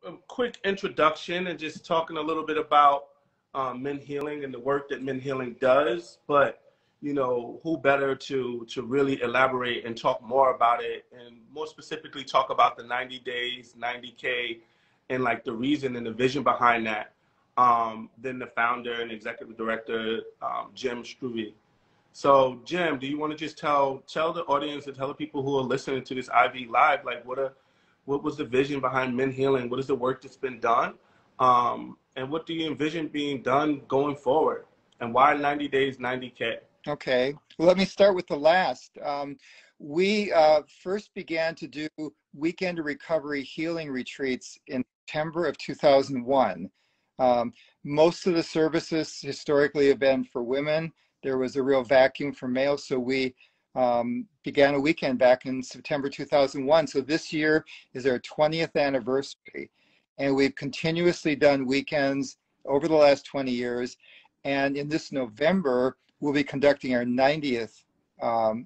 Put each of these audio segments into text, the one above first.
a quick introduction and just talking a little bit about MenHealing and the work that MenHealing does. But, you know, who better to really elaborate and talk more about it, and more specifically talk about the 90 days, 90K, and like the reason and the vision behind that, than the founder and executive director, Jim Struve. So, Jim, do you want to just tell the audience and tell the people who are listening to this IV Live, like what was the vision behind MenHealing? What is the work that's been done? And what do you envision being done going forward? And why 90 days, 90K? Okay, well, let me start with the last. We first began to do weekend recovery healing retreats in September of 2001. Most of the services historically have been for women. There was a real vacuum for males, so we began a weekend back in September 2001. So this year is our 20th anniversary, and we've continuously done weekends over the last 20 years. And in this November, we'll be conducting our 90th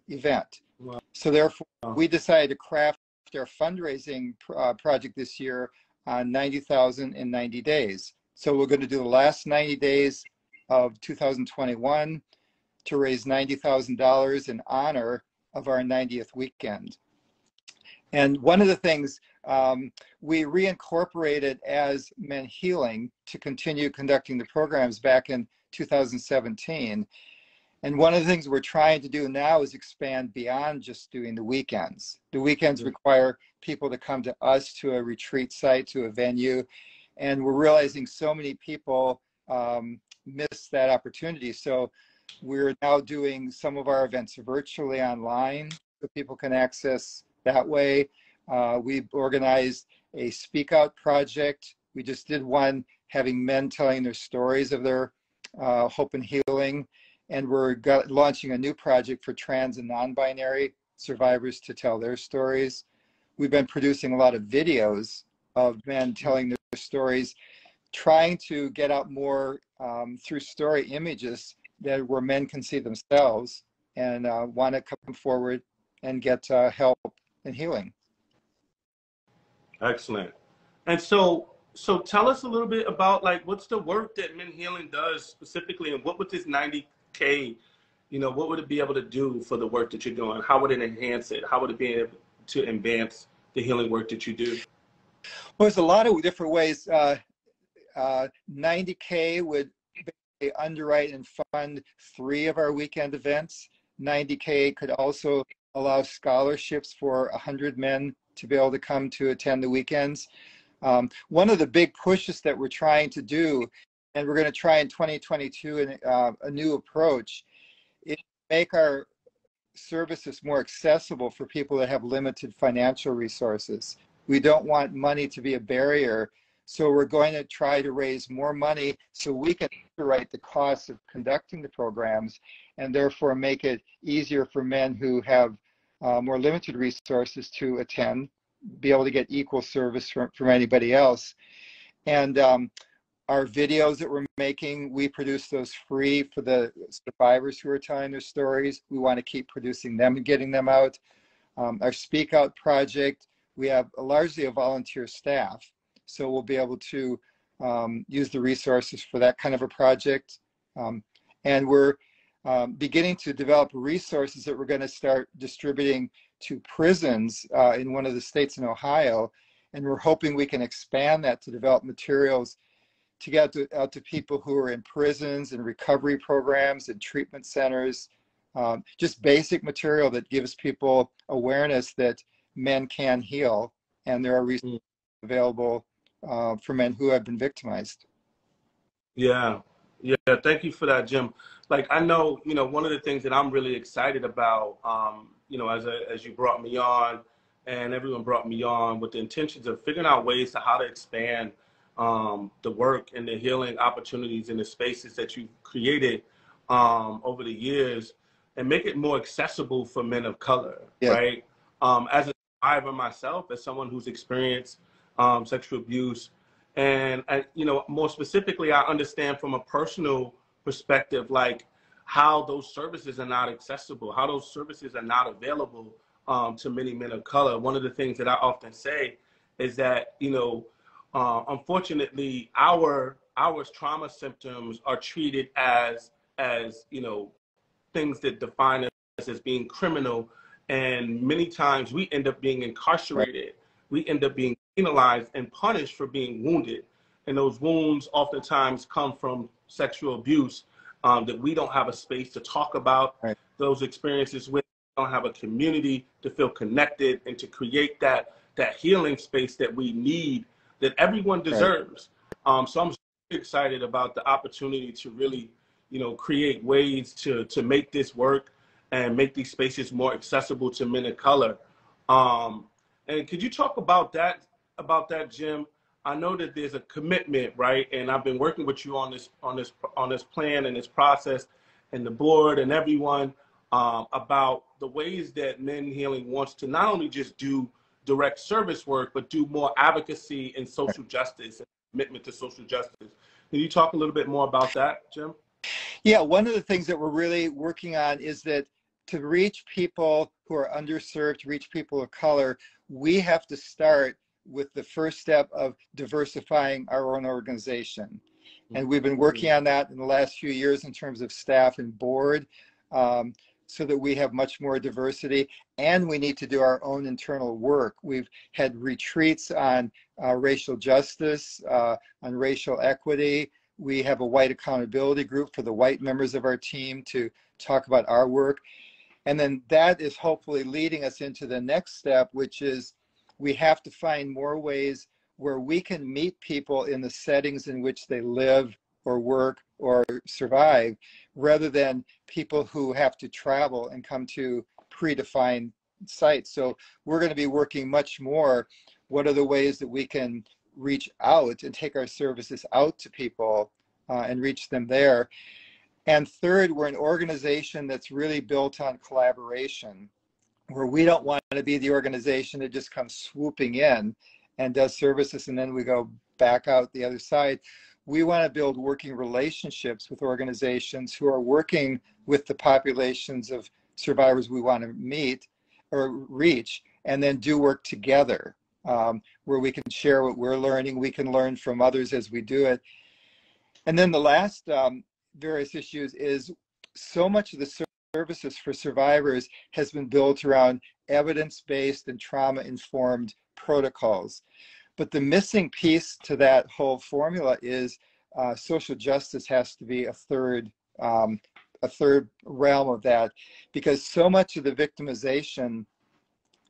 event. Wow. So therefore, we decided to craft our fundraising project this year on 90,000 in 90 days. So we're going to do the last 90 days of 2021 to raise $90,000 in honor of our 90th weekend. And one of the things we reincorporated as MenHealing to continue conducting the programs back in 2017. And one of the things we're trying to do now is expand beyond just doing the weekends. The weekends require people to come to us, to a retreat site, to a venue. And we're realizing so many people miss that opportunity. So we're now doing some of our events virtually online, so people can access that way. We've organized a Speak Out project. We just did one having men telling their stories of their hope and healing. And we're launching a new project for trans and non-binary survivors to tell their stories. We've been producing a lot of videos of men telling their stories, trying to get out more through story images where men can see themselves and want to come forward and get help and healing. Excellent. And so tell us a little bit about, like, what's the work that MenHealing does specifically, and what would this 90K, you know, what would it be able to do for the work that you're doing? How would it enhance it? How would it be able to advance the healing work that you do? Well, there's a lot of different ways. 90K would underwrite and fund 3 of our weekend events. 90K could also allow scholarships for 100 men to be able to come to attend the weekends. One of the big pushes that we're trying to do, and we're going to try in 2022 a new approach, is make our services more accessible for people that have limited financial resources. We don't want money to be a barrier. So we're going to try to raise more money so we can underwrite the costs of conducting the programs, and therefore make it easier for men who have more limited resources to attend, be able to get equal service from anybody else. And our videos that we're making, we produce those free for the survivors who are telling their stories. We want to keep producing them and getting them out. Our Speak Out project, we have largely a volunteer staff. So we'll be able to use the resources for that kind of a project. And we're beginning to develop resources that we're going to start distributing to prisons in one of the states in Ohio. And we're hoping we can expand that to develop materials to get out to people who are in prisons and recovery programs and treatment centers. Just basic material that gives people awareness that men can heal, and there are resources available for men who have been victimized. Yeah. Thank you for that, Jim. Like, I know, you know, one of the things that I'm really excited about, you know, as you brought me on, and everyone brought me on with the intentions of figuring out ways to how to expand the work and the healing opportunities in the spaces that you've created over the years, and make it more accessible for men of color, right? As a survivor myself, as someone who's experienced sexual abuse, and you know, more specifically, I understand from a personal perspective, like how those services are not accessible, how those services are not available to many men of color. One of the things that I often say is that, you know, unfortunately, our trauma symptoms are treated as you know, things that define us as being criminal, and many times we end up being Right, incarcerated. We end up being penalized and punished for being wounded, and those wounds oftentimes come from sexual abuse, that we don't have a space to talk about right, those experiences with. We don't have a community to feel connected and to create that healing space that we need, that everyone right. deserves. So I'm excited about the opportunity to really, you know, create ways to make this work and make these spaces more accessible to men of color. Um, and could you talk about that, Jim? I know that there's a commitment, right? And I've been working with you on this plan and this process, and the board and everyone, about the ways that MenHealing wants to not only just do direct service work, but do more advocacy and social justice and commitment to social justice. Can you talk a little bit more about that, Jim? Yeah, one of the things that we're really working on is that to reach people who are underserved, to reach people of color, we have to start with the first step of diversifying our own organization. And we've been working on that in the last few years in terms of staff and board, so that we have much more diversity. And we need to do our own internal work. We've had retreats on racial justice, on racial equity. We have a white accountability group for the white members of our team to talk about our work. And then that is hopefully leading us into the next step, which is we have to find more ways where we can meet people in the settings in which they live or work or survive, rather than people who have to travel and come to predefined sites. So we're going to be working much more. What are the ways that we can reach out and take our services out to people and reach them there? And third, we're an organization that's really built on collaboration, where we don't want to be the organization that just comes swooping in and does services and then we go back out the other side. We want to build working relationships with organizations who are working with the populations of survivors we want to meet or reach, and then do work together, where we can share what we're learning. We can learn from others as we do it. And then the last various issues is so much of the services for survivors has been built around evidence-based and trauma-informed protocols. But the missing piece to that whole formula is social justice has to be a third realm of that, because so much of the victimization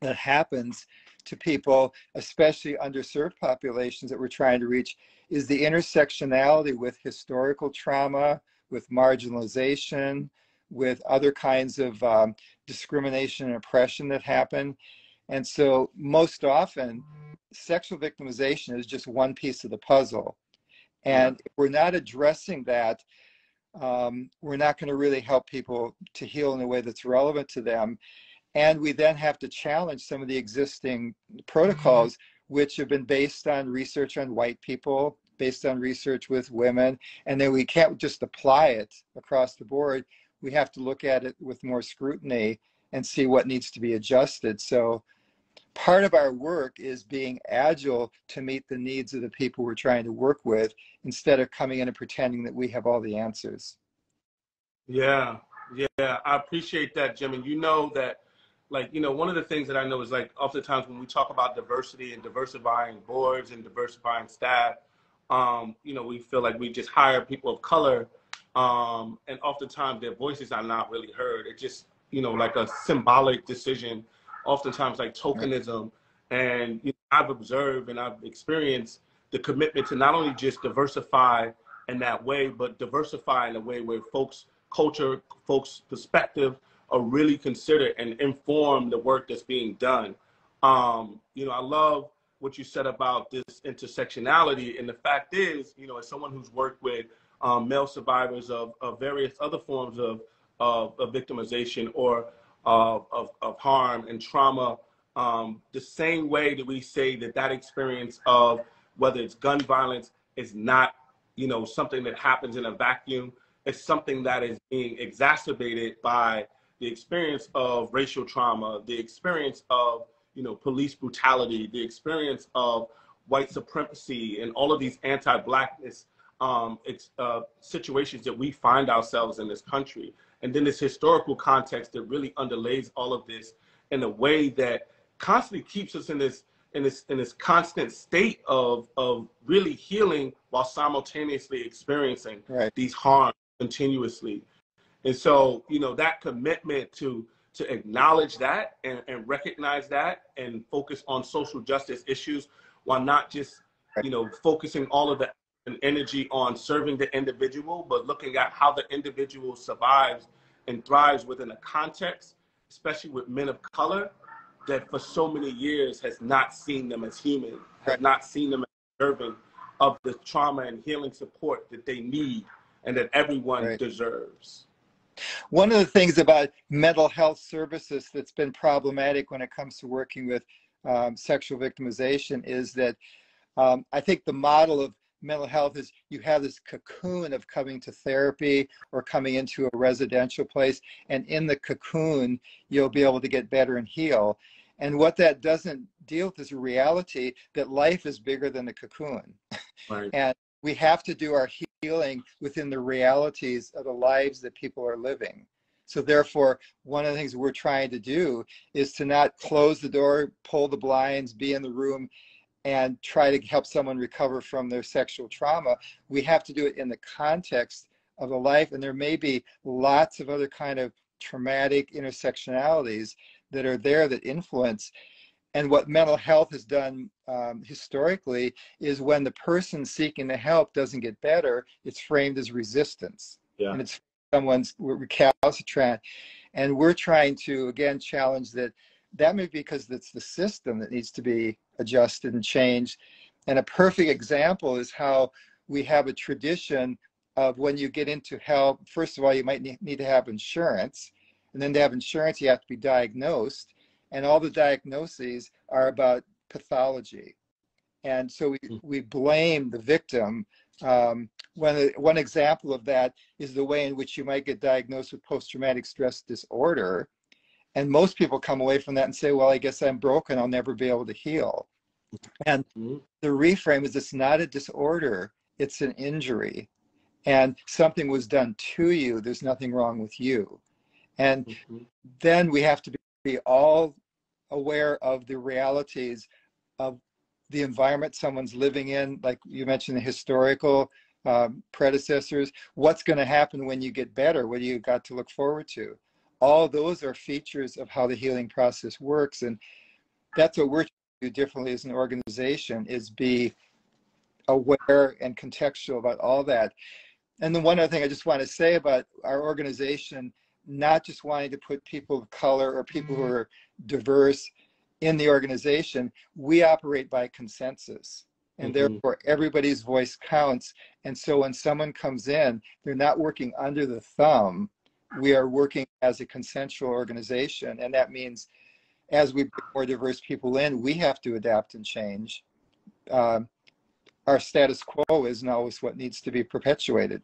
that happens to people, especially underserved populations that we're trying to reach, is the intersectionality with historical trauma, with marginalization, with other kinds of discrimination and oppression that happen. And so most often, sexual victimization is just one piece of the puzzle. Yeah. And if we're not addressing that, we're not going to really help people to heal in a way that's relevant to them. And we then have to challenge some of the existing protocols, which have been based on research on white people, based on research with women. And then we can't just apply it across the board. We have to look at it with more scrutiny and see what needs to be adjusted. So part of our work is being agile to meet the needs of the people we're trying to work with, instead of coming in and pretending that we have all the answers. Yeah, yeah, I appreciate that, Jim. And you know that, like, you know, one of the things that I know is, like, oftentimes when we talk about diversity and diversifying boards and diversifying staff, you know, we feel like we just hire people of color, and oftentimes their voices are not really heard. It's just, you know, like a symbolic decision, oftentimes like tokenism. And you know, I've observed and I've experienced the commitment to not only just diversify in that way, but diversify in a way where folks' culture, folks' perspective are really considered and inform the work that's being done. You know, I love what you said about this intersectionality. And the fact is, you know, as someone who's worked with male survivors of various other forms of victimization or of harm and trauma, the same way that we say that that experience of whether it's gun violence is not, you know, something that happens in a vacuum. It's something that is being exacerbated by the experience of racial trauma, the experience of, you know, police brutality, the experience of white supremacy and all of these anti-blackness situations that we find ourselves in this country. And then this historical context that really underlays all of this in a way that constantly keeps us in this constant state of really healing while simultaneously experiencing these harms continuously. And so, you know, that commitment to acknowledge that and recognize that and focus on social justice issues while not just, you know, focusing all of the energy on serving the individual, but looking at how the individual survives and thrives within a context, especially with men of color, that for so many years has not seen them as human, has not seen them as deserving of the trauma and healing support that they need and that everyone deserves. One of the things about mental health services that's been problematic when it comes to working with sexual victimization is that I think the model of mental health is you have this cocoon of coming to therapy or coming into a residential place, and in the cocoon you'll be able to get better and heal. And what that doesn't deal with is a reality that life is bigger than the cocoon. And we have to do our healing within the realities of the lives that people are living. So therefore, one of the things we're trying to do is to not close the door, pull the blinds, be in the room, and try to help someone recover from their sexual trauma. We have to do it in the context of the life. And there may be lots of other kind of traumatic intersectionalities that are there that influence. And what mental health has done historically is when the person seeking the help doesn't get better, it's framed as resistance. And it's someone's recalcitrant. And we're trying to, again, challenge that may be because it's the system that needs to be adjusted and changed. And a perfect example is how we have a tradition of when you get into help, first of all, you might need to have insurance. And then to have insurance, you have to be diagnosed. And all the diagnoses are about pathology. And so we blame the victim. One example of that is the way in which you might get diagnosed with post-traumatic stress disorder. And most people come away from that and say, well, I guess I'm broken. I'll never be able to heal. And the reframe is it's not a disorder. It's an injury. And something was done to you. There's nothing wrong with you. And then we have to be all aware of the realities of the environment someone's living in. Like you mentioned, the historical predecessors. What's going to happen when you get better? What do you got to look forward to? All those are features of how the healing process works. And that's what we're trying to do differently as an organization, is be aware and contextual about all that. And then one other thing I just want to say about our organization, not just wanting to put people of color or people who are diverse in the organization, we operate by consensus. And therefore, everybody's voice counts. And so when someone comes in, they're not working under the thumb. We are working as a consensual organization. And that means as we bring more diverse people in, we have to adapt and change. Our status quo isn't always what needs to be perpetuated.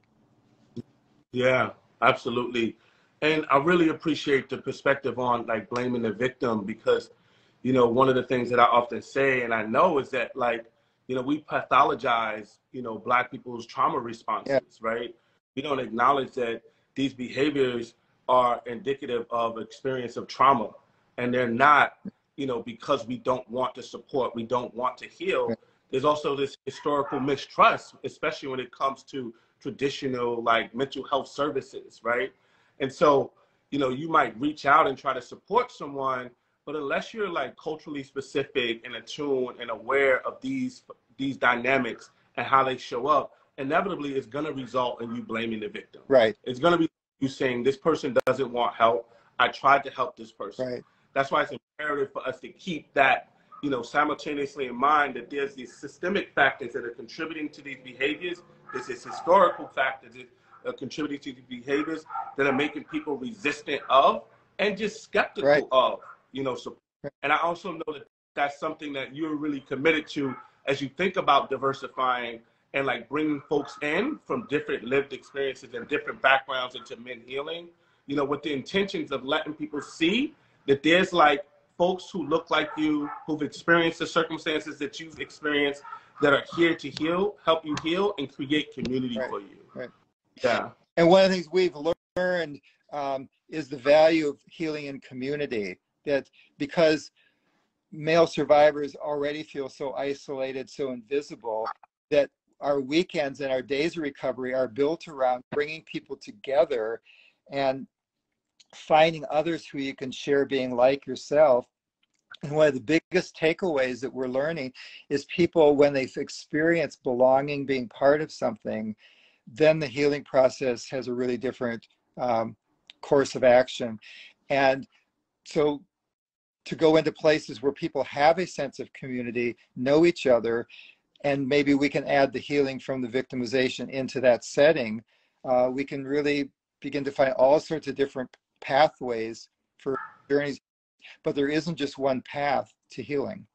Yeah, absolutely. And I really appreciate the perspective on like blaming the victim, because, you know, one of the things that I often say, and I know, is that like, you know, we pathologize, you know, Black people's trauma responses, right? We don't acknowledge that these behaviors are indicative of experience of trauma, and they're not, you know, because we don't want to support, we don't want to heal. There's also this historical mistrust, especially when it comes to traditional like mental health services, right? And so, you know, you might reach out and try to support someone, but unless you're like culturally specific and attuned and aware of these dynamics and how they show up, inevitably it's going to result in you blaming the victim. It's going to be you saying, this person doesn't want help. I tried to help this person. That's why it's imperative for us to keep that, you know, simultaneously in mind, that there's these systemic factors that are contributing to these behaviors. There's this historical factors that are contributing to these behaviors that are making people resistant of and just skeptical of, you know, support. And I also know that that's something that you're really committed to as you think about diversifying and like bringing folks in from different lived experiences and different backgrounds into MenHealing, you know, with the intentions of letting people see that there's like folks who look like you, who've experienced the circumstances that you've experienced, that are here to heal, help you heal, and create community Right, for you. right. Yeah. And one of the things we've learned is the value of healing in community. That because male survivors already feel so isolated, so invisible, that our weekends and our days of recovery are built around bringing people together and finding others who you can share being like yourself. And one of the biggest takeaways that we're learning is people, when they've experienced belonging, being part of something, then the healing process has a really different course of action. And so to go into places where people have a sense of community, know each other, and maybe we can add the healing from the victimization into that setting, we can really begin to find all sorts of different pathways for journeys. But there isn't just one path to healing.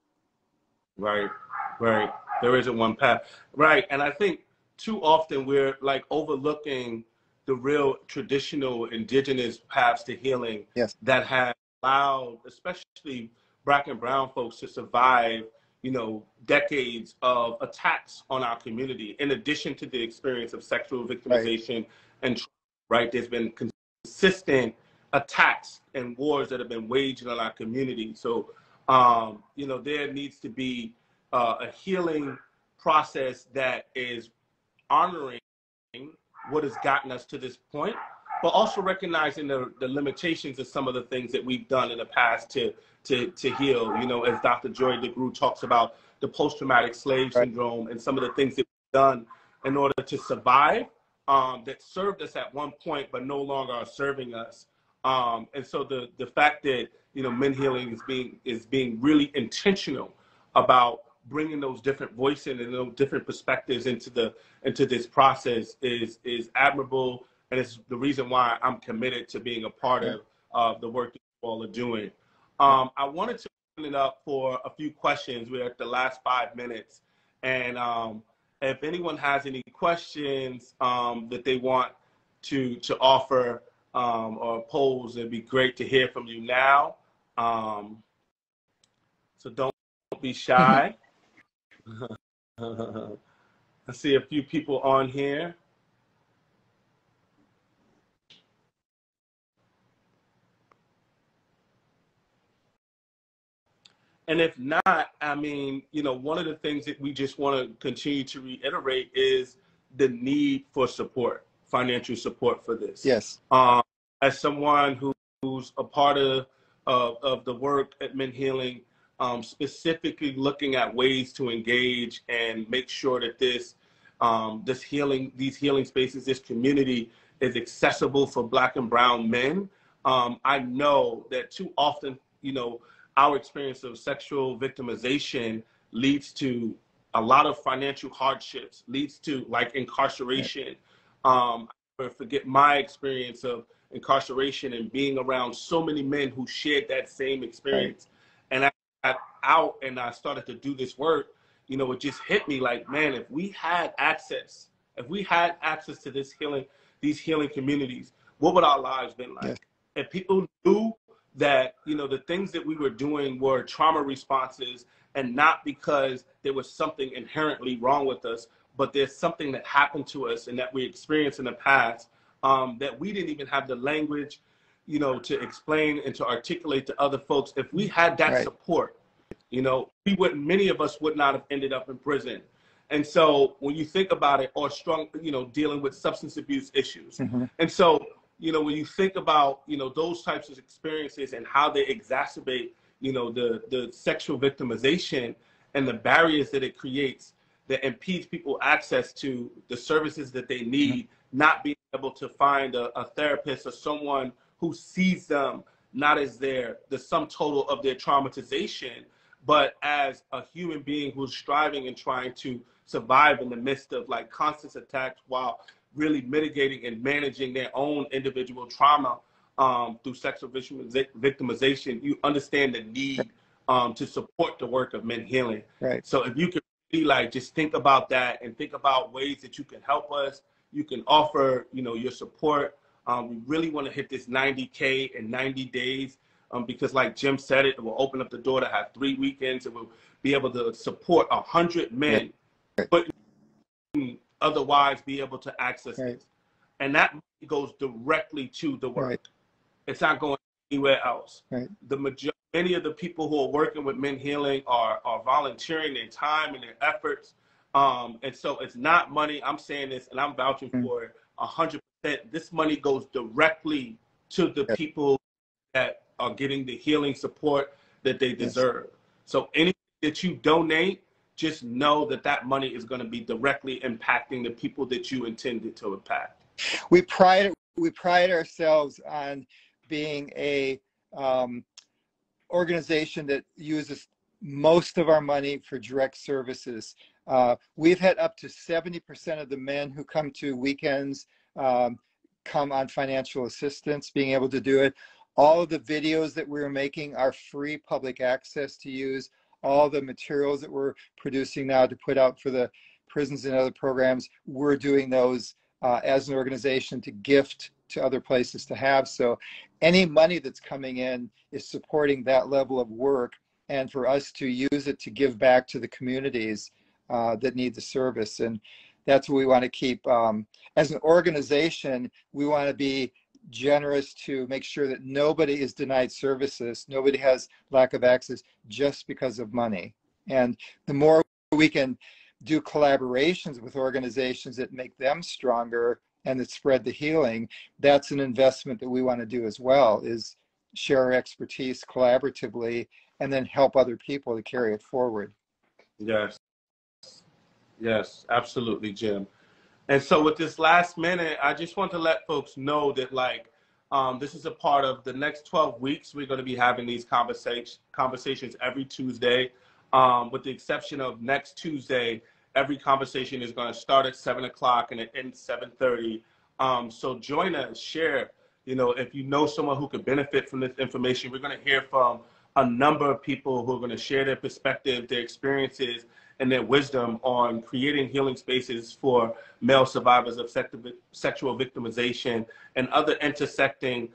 Right, right. There isn't one path. Right. And I think too often we're like overlooking the real traditional indigenous paths to healing Yes. that have allowed, especially Black and brown folks, to survive, you know, decades of attacks on our community, in addition to the experience of sexual Right. victimization and, right, there's been consistent attacks and wars that have been waged on our community. So, you know, there needs to be a healing process that is honoring what has gotten us to this point, but also recognizing the limitations of some of the things that we've done in the past to heal. You know, as Dr. Joy DeGruy talks about the post-traumatic slave Right. syndrome and some of the things that we've done in order to survive, that served us at one point, but no longer are serving us. And so the fact that, you know, MenHealing is being really intentional about bringing those different voices and those different perspectives into this process is admirable, and it's the reason why I'm committed to being a part Yeah. of the work that you all are doing. Yeah. I wanted to open it up for a few questions. We're at the last 5 minutes, and if anyone has any questions that they want to offer or pose, it'd be great to hear from you now. So don't be shy. I see a few people on here. And if not, I mean, you know, one of the things that we just want to continue to reiterate is the need for support, financial support for this. Yes. As someone who's a part of the work at MenHealing, specifically looking at ways to engage and make sure that these healing spaces, this community is accessible for Black and brown men. I know that too often, you know, our experience of sexual victimization leads to a lot of financial hardships, leads to like incarceration. I never forget my experience of incarceration and being around so many men who shared that same Right. experience. And I got out and I started to do this work, you know, it just hit me like, man, if we had access to these healing communities, what would our lives been like? Yes. If people knew that, you know, the things that we were doing were trauma responses, and not because there was something inherently wrong with us, but there's something that happened to us and that we experienced in the past, that we didn't even have the language, you know, to explain and to articulate to other folks. If we had that Right. support, you know, many of us would not have ended up in prison. And so when you think about it, or you know, dealing with substance abuse issues. Mm-hmm. And so, you know, when you think about, you know, those types of experiences and how they exacerbate, you know, the sexual victimization and the barriers that it creates that impedes people access to the services that they need, not being able to find a therapist or someone who sees them not as the sum total of their traumatization, but as a human being who's striving and trying to survive in the midst of like constant attacks while really mitigating and managing their own individual trauma through sexual victimization. You understand the need to support the work of MenHealing. Right. So if you could really like just think about that and think about ways that you can help us, you can offer, you know, your support. We really want to hit this 90K in 90 days. because like Jim said, it will open up the door to have 3 weekends. It will be able to support 100 men, right, but otherwise be able to access right, this. And that money goes directly to the right, work. It's not going anywhere else. right, Many of the people who are working with MenHealing are volunteering their time and their efforts. And so it's not money. I'm saying this and I'm vouching mm, for it 100%. This money goes directly to the yes, people that are getting the healing support that they yes. deserve. So anything that you donate, just know that that money is going to be directly impacting the people that you intended to impact. We pride ourselves on being a organization that uses most of our money for direct services. We've had up to 70% of the men who come to weekends come on financial assistance, being able to do it. All of the videos that we're making are free public access to use. All the materials that we're producing now to put out for the prisons and other programs, we're doing those as an organization to gift to other places to have. So any money that's coming in is supporting that level of work, and for us to use it to give back to the communities that need the service. And that's what we want to keep. As an organization, we want to be generous to make sure that nobody is denied services, nobody has lack of access just because of money. And the more we can do collaborations with organizations that make them stronger and that spread the healing, that's an investment that we want to do as well, is share our expertise collaboratively and then help other people to carry it forward. Yes, yes, absolutely, Jim. And so with this last minute, I just want to let folks know that like this is a part of the next 12 weeks. We're going to be having these conversations every Tuesday, with the exception of next Tuesday. Every conversation is going to start at 7 o'clock and it ends 7:30. So join us, share. You know, if you know someone who could benefit from this information, we're going to hear from a number of people who are going to share their perspective, their experiences, and their wisdom on creating healing spaces for male survivors of sexual victimization and other intersecting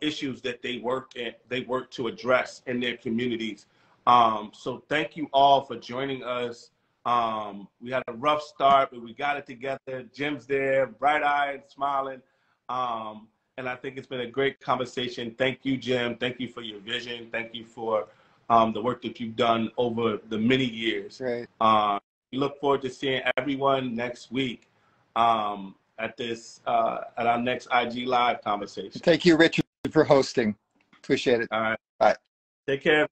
issues that they work to address in their communities. So thank you all for joining us. We had a rough start, but we got it together. Jim's there, bright-eyed, smiling. And I think it's been a great conversation. Thank you, Jim. Thank you for your vision. Thank you for the work that you've done over the many years. Great. We look forward to seeing everyone next week at our next IG Live conversation. Thank you, Richard, for hosting. Appreciate it. All right. Bye. Take care.